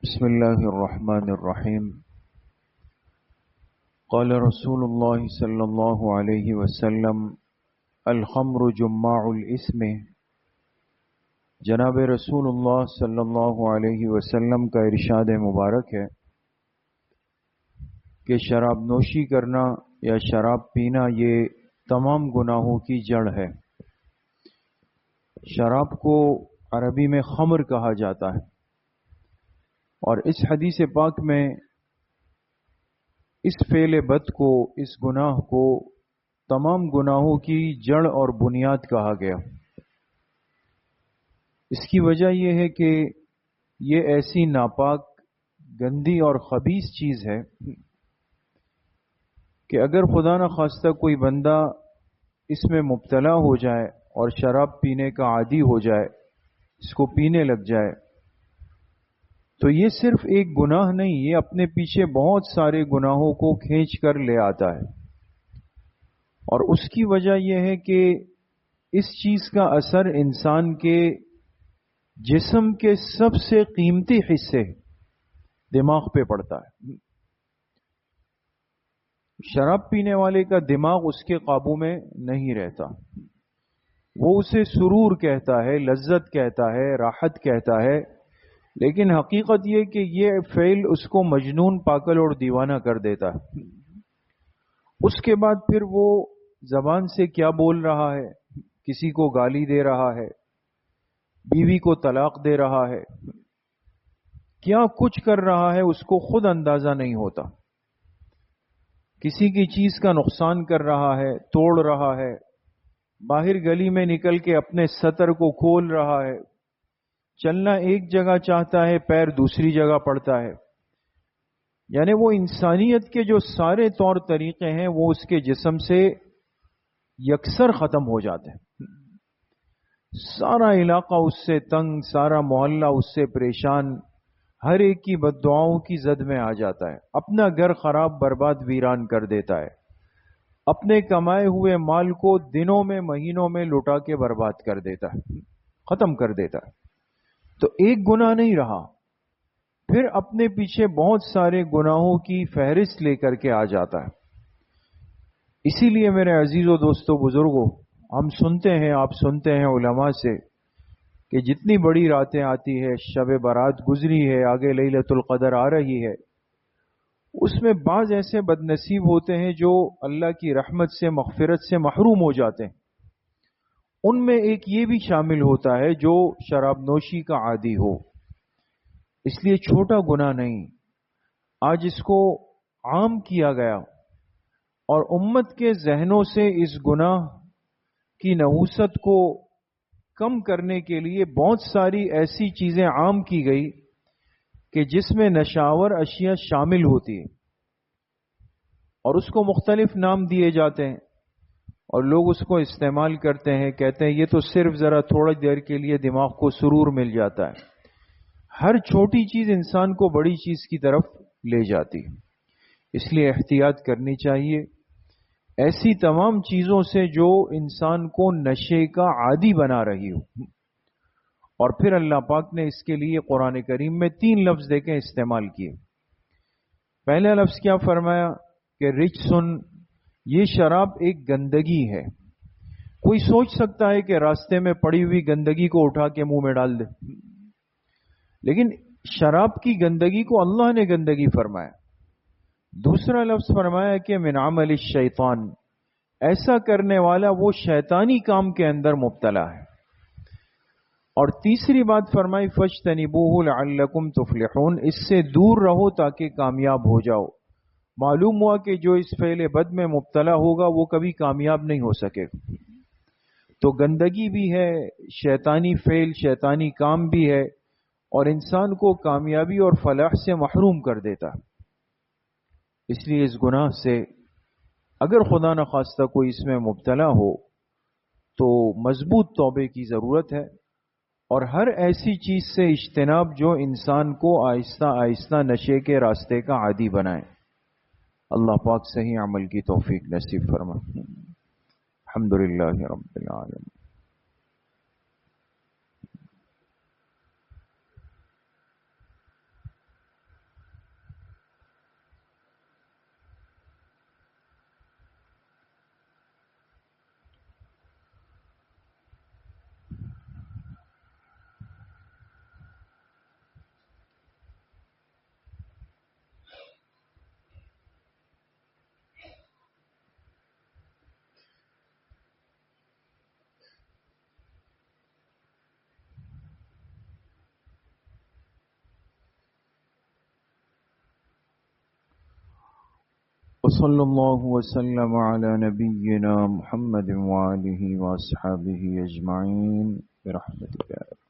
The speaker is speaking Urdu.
بسم الله الرحمن الرحيم. قال رسول الله صلى الله عليه وسلم الخمر جماع الاسم. جناب رسول اللہ صلی اللہ علیہ وسلم کا ارشاد مبارک ہے کہ شراب نوشی کرنا یا شراب پینا یہ تمام گناہوں کی جڑ ہے. شراب کو عربی میں خمر کہا جاتا ہے، اور اس حدیث پاک میں اس فعل بد کو، اس گناہ کو تمام گناہوں کی جڑ اور بنیاد کہا گیا. اس کی وجہ یہ ہے کہ یہ ایسی ناپاک، گندی اور خبیث چیز ہے کہ اگر خدا نہ خواستہ کوئی بندہ اس میں مبتلا ہو جائے اور شراب پینے کا عادی ہو جائے، اس کو پینے لگ جائے، تو یہ صرف ایک گناہ نہیں، یہ اپنے پیچھے بہت سارے گناہوں کو کھینچ کر لے آتا ہے. اور اس کی وجہ یہ ہے کہ اس چیز کا اثر انسان کے جسم کے سب سے قیمتی حصے دماغ پہ پڑتا ہے. شراب پینے والے کا دماغ اس کے قابو میں نہیں رہتا. وہ اسے سرور کہتا ہے، لذت کہتا ہے، راحت کہتا ہے، لیکن حقیقت یہ کہ یہ فعل اس کو مجنون، پاگل اور دیوانہ کر دیتا ہے. اس کے بعد پھر وہ زبان سے کیا بول رہا ہے، کسی کو گالی دے رہا ہے، بیوی کو طلاق دے رہا ہے، کیا کچھ کر رہا ہے اس کو خود اندازہ نہیں ہوتا. کسی کی چیز کا نقصان کر رہا ہے، توڑ رہا ہے، باہر گلی میں نکل کے اپنے سطر کو کھول رہا ہے، چلنا ایک جگہ چاہتا ہے، پیر دوسری جگہ پڑتا ہے. یعنی وہ انسانیت کے جو سارے طور طریقے ہیں وہ اس کے جسم سے یکسر ختم ہو جاتے ہیں. سارا علاقہ اس سے تنگ، سارا محلہ اس سے پریشان، ہر ایک کی بد دعاؤں کی زد میں آ جاتا ہے. اپنا گھر خراب، برباد، ویران کر دیتا ہے. اپنے کمائے ہوئے مال کو دنوں میں، مہینوں میں لٹا کے برباد کر دیتا ہے، ختم کر دیتا ہے. تو ایک گناہ نہیں رہا، پھر اپنے پیچھے بہت سارے گناہوں کی فہرست لے کر کے آ جاتا ہے. اسی لیے میرے عزیزوں، دوستوں، بزرگوں، ہم سنتے ہیں، آپ سنتے ہیں علماء سے کہ جتنی بڑی راتیں آتی ہے، شب برات گزری ہے، آگے لیلۃ القدر آ رہی ہے، اس میں بعض ایسے بد نصیب ہوتے ہیں جو اللہ کی رحمت سے، مغفرت سے محروم ہو جاتے ہیں. ان میں ایک یہ بھی شامل ہوتا ہے جو شراب نوشی کا عادی ہو. اس لیے چھوٹا گناہ نہیں، آج اس کو عام کیا گیا، اور امت کے ذہنوں سے اس گناہ کی نحوست کو کم کرنے کے لیے بہت ساری ایسی چیزیں عام کی گئی کہ جس میں نشاور اشیاء شامل ہوتی ہیں، اور اس کو مختلف نام دیے جاتے ہیں، اور لوگ اس کو استعمال کرتے ہیں، کہتے ہیں یہ تو صرف ذرا تھوڑی دیر کے لیے دماغ کو سرور مل جاتا ہے. ہر چھوٹی چیز انسان کو بڑی چیز کی طرف لے جاتی. اس لیے احتیاط کرنی چاہیے ایسی تمام چیزوں سے جو انسان کو نشے کا عادی بنا رہی ہو. اور پھر اللہ پاک نے اس کے لیے قرآن کریم میں 3 لفظ دیکھیں استعمال کیے. پہلا لفظ کیا فرمایا کہ رجسن، یہ شراب ایک گندگی ہے. کوئی سوچ سکتا ہے کہ راستے میں پڑی ہوئی گندگی کو اٹھا کے منہ میں ڈال دے، لیکن شراب کی گندگی کو اللہ نے گندگی فرمایا. دوسرا لفظ فرمایا کہ من عمل الشیطان، ایسا کرنے والا وہ شیطانی کام کے اندر مبتلا ہے. اور تیسری بات فرمائی فاجتنبوہ لعلکم تفلحون، اس سے دور رہو تاکہ کامیاب ہو جاؤ. معلوم ہوا کہ جو اس فعل بد میں مبتلا ہوگا وہ کبھی کامیاب نہیں ہو سکے. تو گندگی بھی ہے، شیطانی فعل، شیطانی کام بھی ہے، اور انسان کو کامیابی اور فلاح سے محروم کر دیتا. اس لیے اس گناہ سے اگر خدا نہ خواستہ کوئی اس میں مبتلا ہو تو مضبوط توبے کی ضرورت ہے، اور ہر ایسی چیز سے اجتناب جو انسان کو آہستہ آہستہ نشے کے راستے کا عادی بنائے. اللہ پاک صحیح عمل کی توفیق نصیب فرمائے. الحمدللہ رب العالمین. وصلی اللہ وسلم علی نبینا محمد وآلہ واصحابہ اجمعین برحمتک.